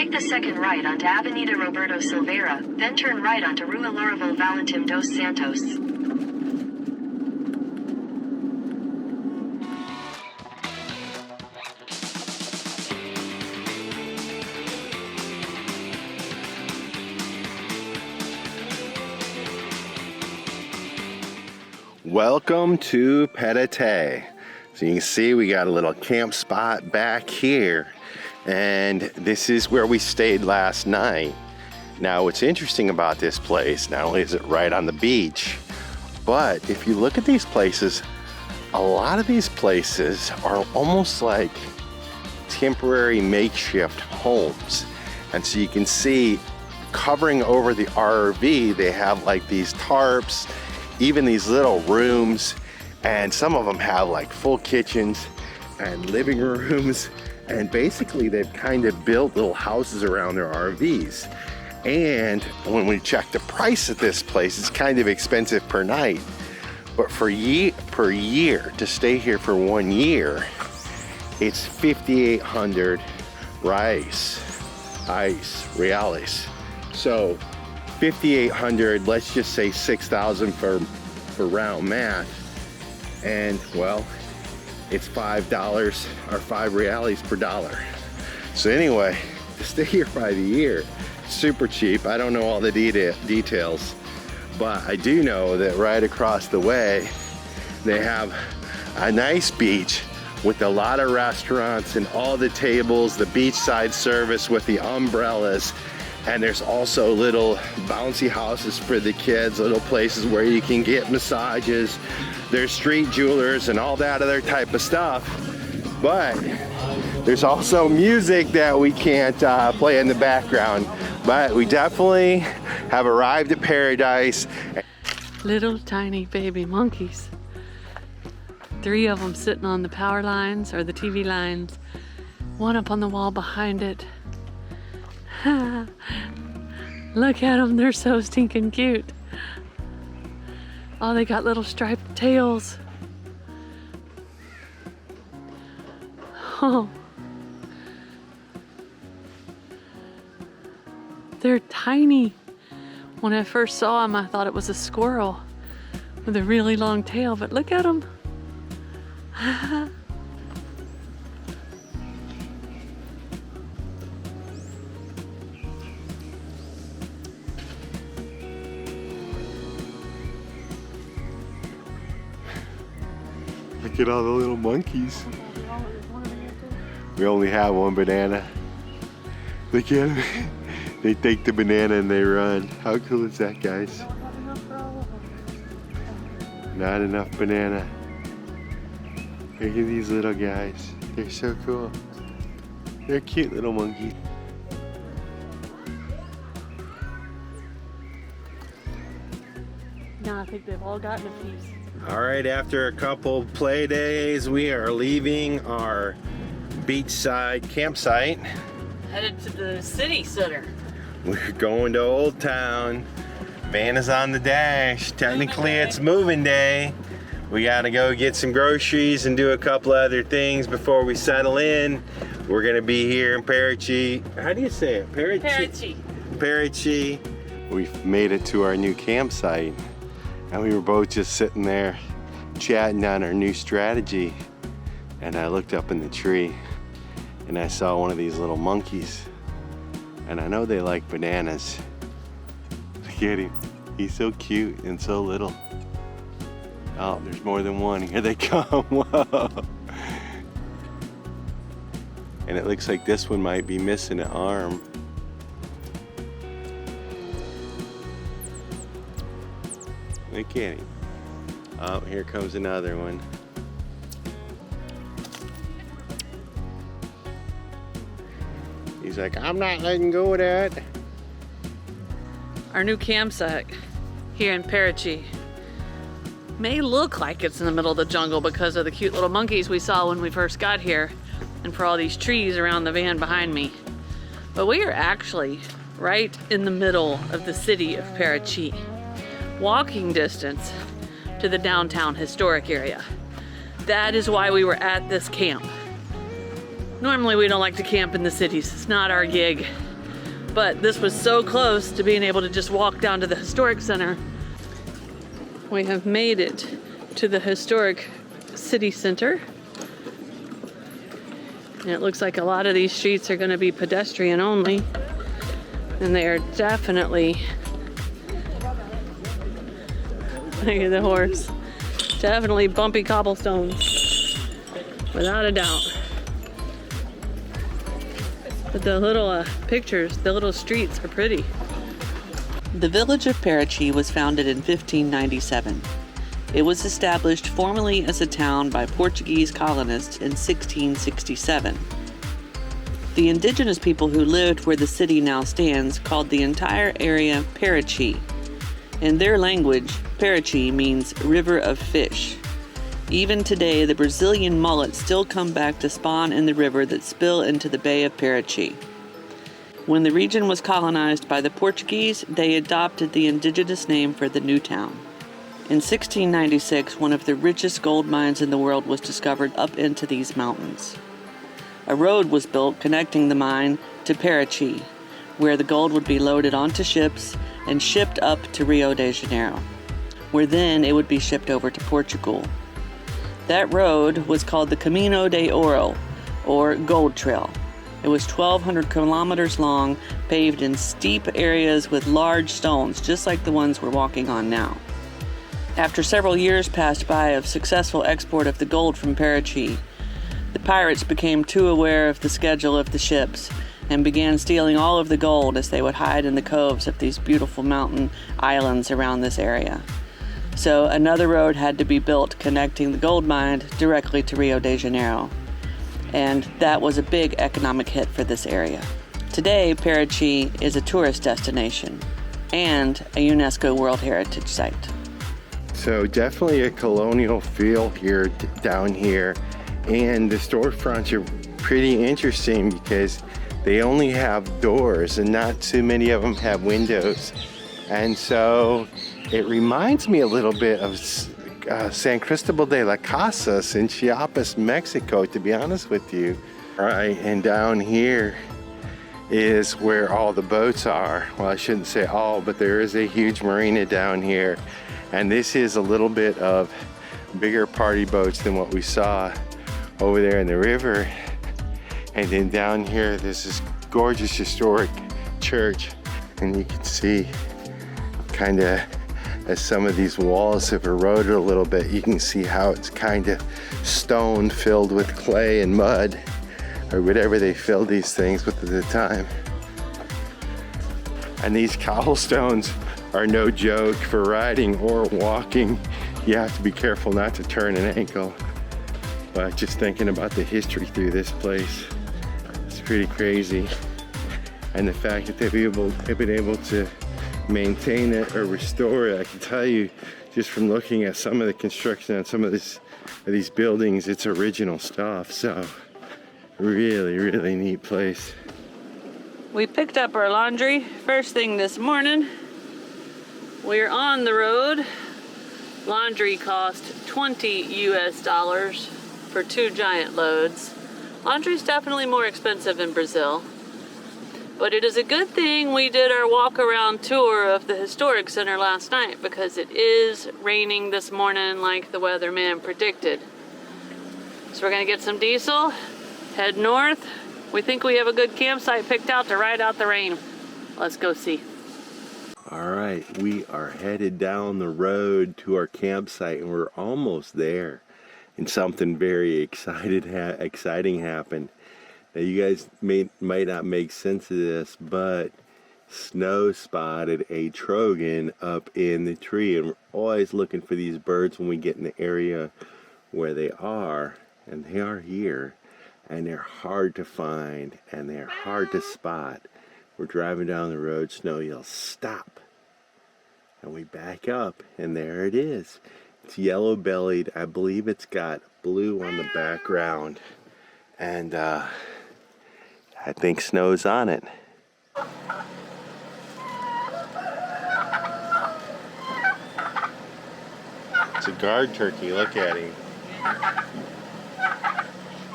Take the second right onto Avenida Roberto Silveira, then turn right onto Rua Loureval Valentim dos Santos. Welcome to Paraty. So you can see we got a little camp spot back here, and this is where we stayed last night. Now what's interesting about this place, not only is it right on the beach, but if you look at these places, a lot of these places are almost like temporary makeshift homes. And so you can see covering over the RV, they have like these tarps, even these little rooms, and some of them have like full kitchens and living rooms, and basically they've kind of built little houses around their RVs. And when we check the price at this place, it's kind of expensive per night, but per year to stay here for 1 year, it's 5,800 reales. So 5,800, let's just say 6,000 for round math, and well, it's $5 or 5 reales per dollar. So anyway, to stay here by the year, super cheap. I don't know all the details, but I do know that right across the way they have a nice beach with a lot of restaurants and all the tables, the beachside service with the umbrellas. And there's also little bouncy houses for the kids, little places where you can get massages. There's street jewelers and all that other type of stuff. But there's also music that we can't play in the background. But we definitely have arrived at paradise. Little tiny baby monkeys. 3 of them sitting on the power lines or the TV lines. 1 up on the wall behind it. Look at them, they're so stinking cute. Oh, they got little striped tails. Oh. They're tiny. When I first saw them, I thought it was a squirrel with a really long tail, but look at them. Look at all the little monkeys. We only have 1 banana. Look at them. They take the banana and they run. How cool is that, guys? Not enough banana. Look at these little guys. They're so cool. They're cute little monkeys. Now I think they've all gotten a piece. All right, after a couple play days, we are leaving our beachside campsite. Headed to the city center. We're going to Old Town. Van is on the dash. Technically, it's moving day. We gotta go get some groceries and do a couple other things before we settle in. We're gonna be here in Paraty. How do you say it? Paraty. Paraty. We've made it to our new campsite, and we were both just sitting there chatting on our new strategy. And I looked up in the tree and I saw one of these little monkeys. And I know they like bananas. Look at him. He's so cute and so little. Oh, there's more than one. Here they come. Whoa. And it looks like this one might be missing an arm. Look at him. Oh, here comes another one. He's like, I'm not letting go of that. Our new campsite here in Paraty may look like it's in the middle of the jungle because of the cute little monkeys we saw when we first got here and for all these trees around the van behind me. But we are actually right in the middle of the city of Paraty, walking distance to the downtown historic area. That is why we were at this camp. Normally we don't like to camp in the cities. It's not our gig. but this was so close to being able to just walk down to the historic center. We have made it to the historic city center. And it looks like a lot of these streets are going to be pedestrian only. And they are definitely, look at the horse, definitely bumpy cobblestones, without a doubt. But the little pictures, the little streets are pretty. The village of Paraty was founded in 1597. It was established formally as a town by Portuguese colonists in 1667. The indigenous people who lived where the city now stands called the entire area Paraty. In their language, Paraty means river of fish. Even today, the Brazilian mullets still come back to spawn in the river that spill into the Bay of Paraty. When the region was colonized by the Portuguese, they adopted the indigenous name for the new town. In 1696, one of the richest gold mines in the world was discovered up into these mountains. A road was built connecting the mine to Paraty, where the gold would be loaded onto ships and shipped up to Rio de Janeiro, where then it would be shipped over to Portugal. That road was called the Camino de Oro, or Gold Trail. It was 1,200 kilometers long, paved in steep areas with large stones, just like the ones we're walking on now. After several years passed by of successful export of the gold from Paraty, the pirates became too aware of the schedule of the ships and began stealing all of the gold as they would hide in the coves of these beautiful mountain islands around this area. So another road had to be built connecting the gold mine directly to Rio de Janeiro. And that was a big economic hit for this area. Today, Paraty is a tourist destination and a UNESCO World Heritage Site. So definitely a colonial feel here down here. And the storefronts are pretty interesting because they only have doors and not too many of them have windows. And so it reminds me a little bit of San Cristobal de las Casas in Chiapas, Mexico, to be honest with you. All right, and down here is where all the boats are. Well, I shouldn't say all, but there is a huge marina down here. And this is a little bit of bigger party boats than what we saw over there in the river. And then down here, there's this gorgeous historic church. And you can see kind of as some of these walls have eroded a little bit, you can see how it's kind of stone filled with clay and mud or whatever they filled these things with at the time. And these cobblestones are no joke for riding or walking. You have to be careful not to turn an ankle. But just thinking about the history through this place, it's pretty crazy. And the fact that they've been able to maintain it or restore it, I can tell you just from looking at some of the construction on some of these buildings, it's original stuff. So really, really neat place. We picked up our laundry first thing this morning. We're on the road. Laundry cost $20 US for 2 giant loads. Laundry's definitely more expensive in Brazil. But it is a good thing we did our walk around tour of the historic center last night because it is raining this morning like the weatherman predicted. So we're gonna get some diesel, head north. We think we have a good campsite picked out to ride out the rain. Let's go see. All right, we are headed down the road to our campsite and we're almost there. And something very exciting happened. Now you guys might not make sense of this, but Snow spotted a trogon up in the tree, and we're always looking for these birds when we get in the area where they are, and they are here, and they're hard to find, and they're hard to spot. We're driving down the road, Snow yells, "Stop!" And we back up, and there it is. It's yellow-bellied. I believe it's got blue on the background, and I think Snow's on it. It's a guard turkey, look at him.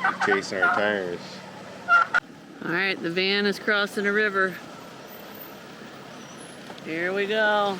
He's chasing our tires. All right, the van is crossing a river. Here we go.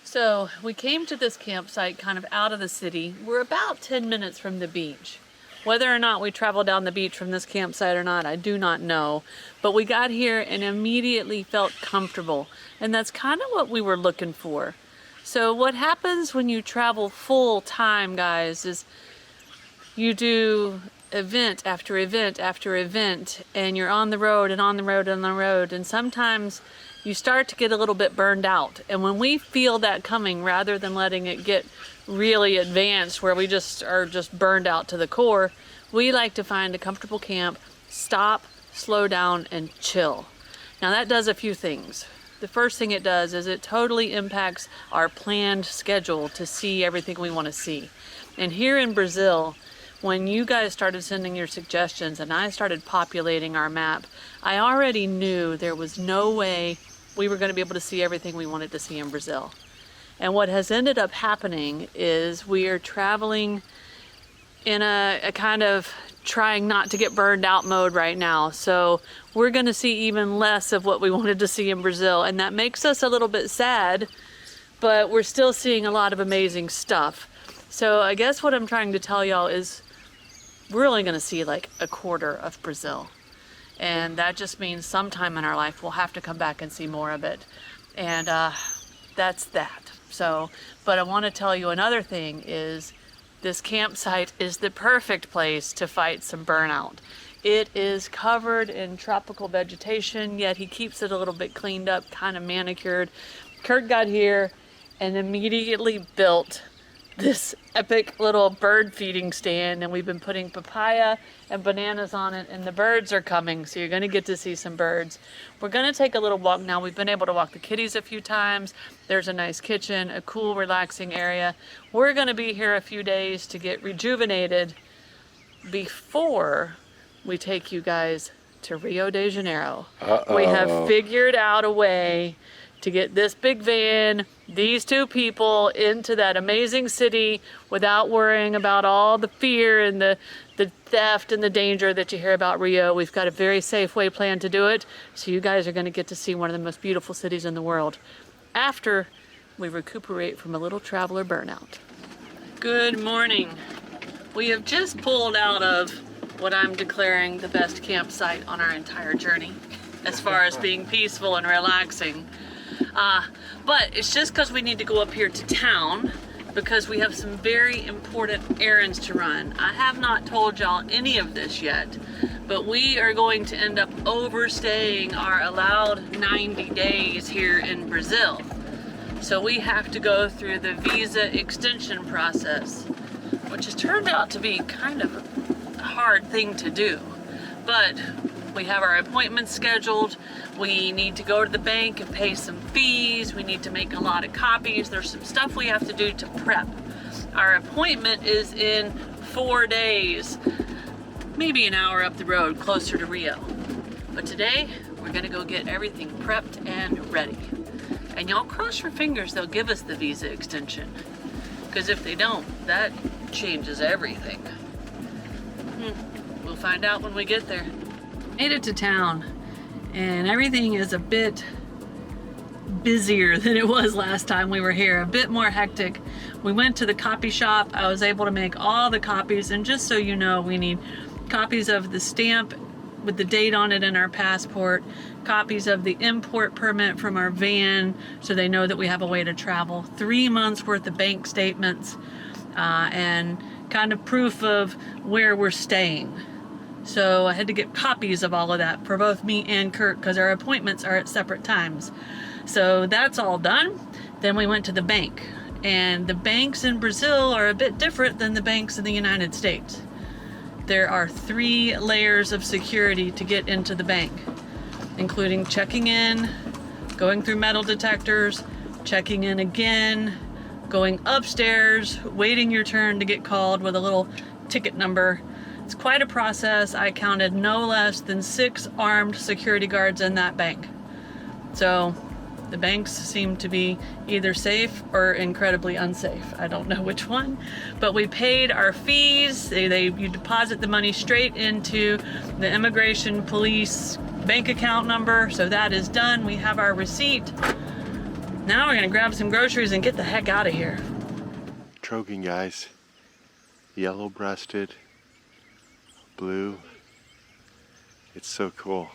So we came to this campsite kind of out of the city. We're about 10 minutes from the beach. Whether or not we travel down the beach from this campsite or not, I do not know. But we got here and immediately felt comfortable. And that's kind of what we were looking for. So what happens when you travel full time, guys, is you do event after event after event, and you're on the road and on the road and on the road, and sometimes you start to get a little bit burned out. And when we feel that coming, rather than letting it get really advanced where we just are just burned out to the core, we like to find a comfortable camp, stop, slow down, and chill. Now that does a few things. The first thing it does is it totally impacts our planned schedule to see everything we want to see. And here in Brazil, when you guys started sending your suggestions and I started populating our map, I already knew there was no way we were going to be able to see everything we wanted to see in Brazil. And what has ended up happening is we are traveling in a kind of trying not to get burned out mode right now. So we're going to see even less of what we wanted to see in Brazil. And that makes us a little bit sad, but we're still seeing a lot of amazing stuff. So I guess what I'm trying to tell y'all is we're only going to see like a quarter of Brazil. And that just means sometime in our life we'll have to come back and see more of it. And that's that. So, but I want to tell you another thing is this campsite is the perfect place to fight some burnout. It is covered in tropical vegetation, yet he keeps it a little bit cleaned up, kind of manicured. Kurt got here and immediately built this epic little bird feeding stand, and we've been putting papaya and bananas on it, and the birds are coming, so you're going to get to see some birds. We're going to take a little walk now. We've been able to walk the kitties a few times. There's a nice kitchen, a cool, relaxing area. We're going to be here a few days to get rejuvenated before we take you guys to Rio de Janeiro. We have figured out a way to get this big van, these two people into that amazing city without worrying about all the fear and the theft and the danger that you hear about Rio. We've got a very safe way planned to do it. So you guys are going to get to see one of the most beautiful cities in the world after we recuperate from a little traveler burnout. Good morning. We have just pulled out of what I'm declaring the best campsite on our entire journey as far as being peaceful and relaxing. But it's just because we need to go up here to town because we have some very important errands to run. I have not told y'all any of this yet, but we are going to end up overstaying our allowed 90 days here in Brazil. So we have to go through the visa extension process, which has turned out to be kind of a hard thing to do. But we have our appointments scheduled. We need to go to the bank and pay some fees. We need to make a lot of copies. There's some stuff we have to do to prep. Our appointment is in 4 days, maybe an hour up the road, closer to Rio. But today, we're gonna go get everything prepped and ready. And y'all cross your fingers they'll give us the visa extension. Because if they don't, that changes everything. We'll find out when we get there. Made it to town, and everything is a bit busier than it was last time we were here, a bit more hectic. We went to the copy shop. I was able to make all the copies, and just so you know, we need copies of the stamp with the date on it in our passport, copies of the import permit from our van so they know that we have a way to travel, 3 months worth of bank statements, and kind of proof of where we're staying. So I had to get copies of all of that for both me and Kurt because our appointments are at separate times. So that's all done. Then we went to the bank. And the banks in Brazil are a bit different than the banks in the United States. There are 3 layers of security to get into the bank, including checking in, going through metal detectors, checking in again, going upstairs, waiting your turn to get called with a little ticket number, It's quite a process. I counted no less than 6 armed security guards in that bank. So the banks seem to be either safe or incredibly unsafe. I don't know which one, but we paid our fees. You deposit the money straight into the immigration police bank account number. So that is done. We have our receipt. Now we're gonna grab some groceries and get the heck out of here. Trogan, guys. Yellow-breasted, blue. It's so cool.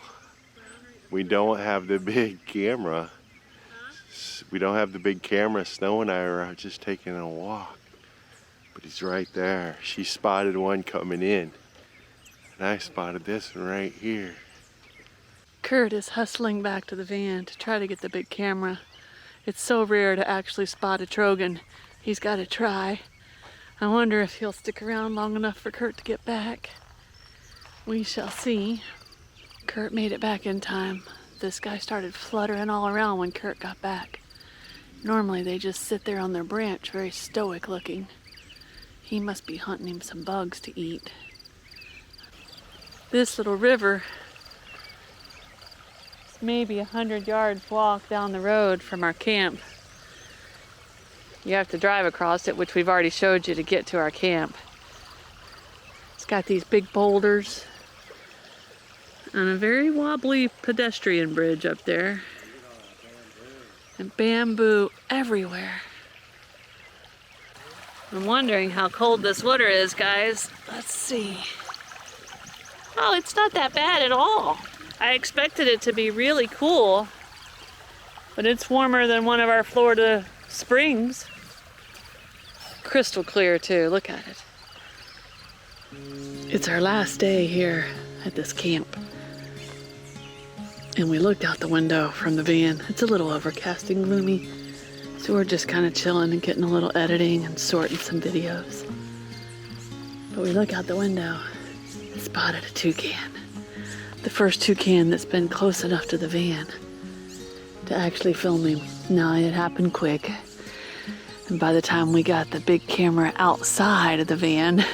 We don't have the big camera. We don't have the big camera. Snow and I are out just taking a walk. But he's right there. She spotted one coming in. And I spotted this one right here. Curt is hustling back to the van to try to get the big camera. It's so rare to actually spot a Trogan. He's got to try. I wonder if he'll stick around long enough for Curt to get back. We shall see. Curt made it back in time. This guy started fluttering all around when Curt got back. Normally they just sit there on their branch, very stoic looking. He must be hunting him some bugs to eat. This little river is maybe 100 yards walk down the road from our camp. You have to drive across it, which we've already showed you to get to our camp. It's got these big boulders and a very wobbly pedestrian bridge up there. And bamboo everywhere. I'm wondering how cold this water is, guys. Let's see. Oh, it's not that bad at all. I expected it to be really cool, but it's warmer than one of our Florida springs. Crystal clear too, look at it. It's our last day here at this camp. And we looked out the window from the van. It's a little overcast and gloomy, so we're just kind of chilling and getting a little editing and sorting some videos. But we look out the window and spotted a toucan. The first toucan that's been close enough to the van to actually film him. Now, it happened quick. And by the time we got the big camera outside of the van,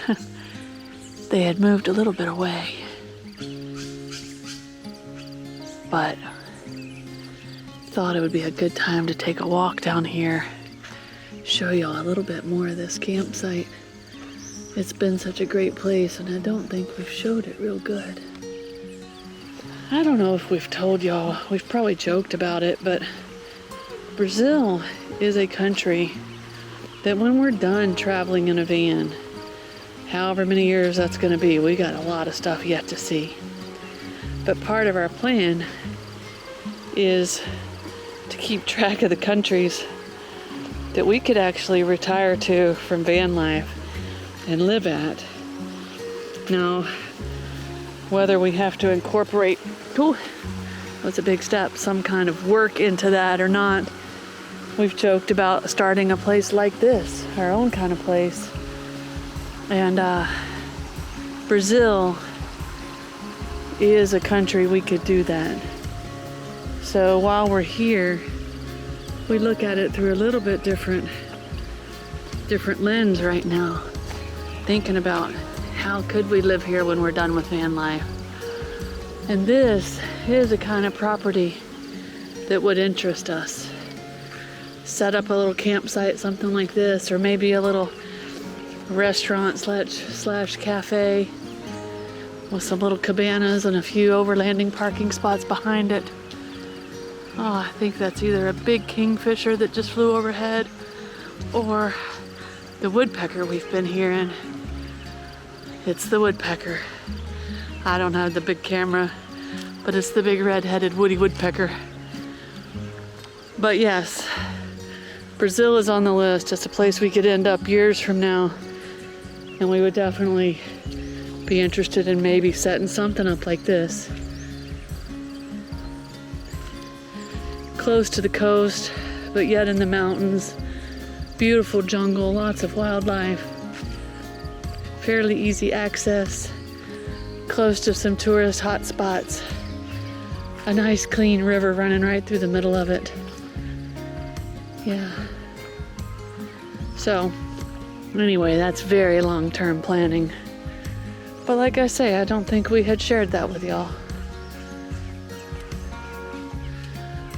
they had moved a little bit away. But thought it would be a good time to take a walk down here, show y'all a little bit more of this campsite. It's been such a great place, and I don't think we've showed it real good. I don't know if we've told y'all, we've probably joked about it, but Brazil is a country that when we're done traveling in a van, however many years that's going to be, we got a lot of stuff yet to see. But part of our plan is to keep track of the countries that we could actually retire to from van life and live at. Now, whether we have to incorporate, that's a big step, some kind of work into that or not, we've joked about starting a place like this, our own kind of place. And Brazil is a country we could do that. So while we're here, we look at it through a little bit different lens right now, thinking about how could we live here when we're done with van life. And this is a kind of property that would interest us. Set up a little campsite, something like this, or maybe a little restaurant slash cafe with some little cabanas and a few overlanding parking spots behind it. Oh, I think that's either a big kingfisher that just flew overhead or the woodpecker we've been hearing. It's the woodpecker. I don't have the big camera, but it's the big red-headed woody woodpecker. But yes, Brazil is on the list. It's a place we could end up years from now, and we would definitely be interested in maybe setting something up like this. Close to the coast, but yet in the mountains. Beautiful jungle, lots of wildlife. Fairly easy access. Close to some tourist hot spots. A nice clean river running right through the middle of it. Yeah. So, anyway, that's very long-term planning. But like I say, I don't think we had shared that with y'all.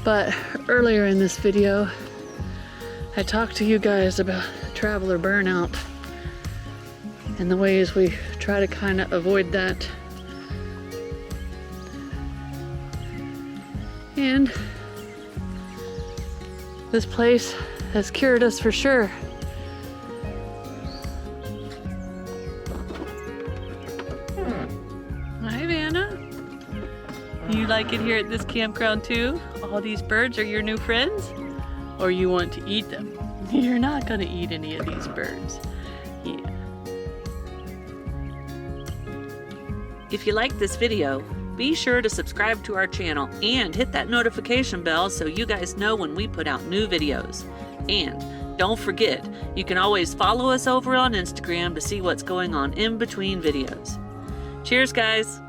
But earlier in this video, I talked to you guys about traveler burnout and the ways we try to kind of avoid that. And this place has cured us for sure. Hi, Vanna. You like it here at this campground too? All these birds are your new friends? Or you want to eat them? You're not gonna eat any of these birds. Yeah. If you like this video, be sure to subscribe to our channel and hit that notification bell so you guys know when we put out new videos. And don't forget, you can always follow us over on Instagram to see what's going on in between videos. Cheers, guys!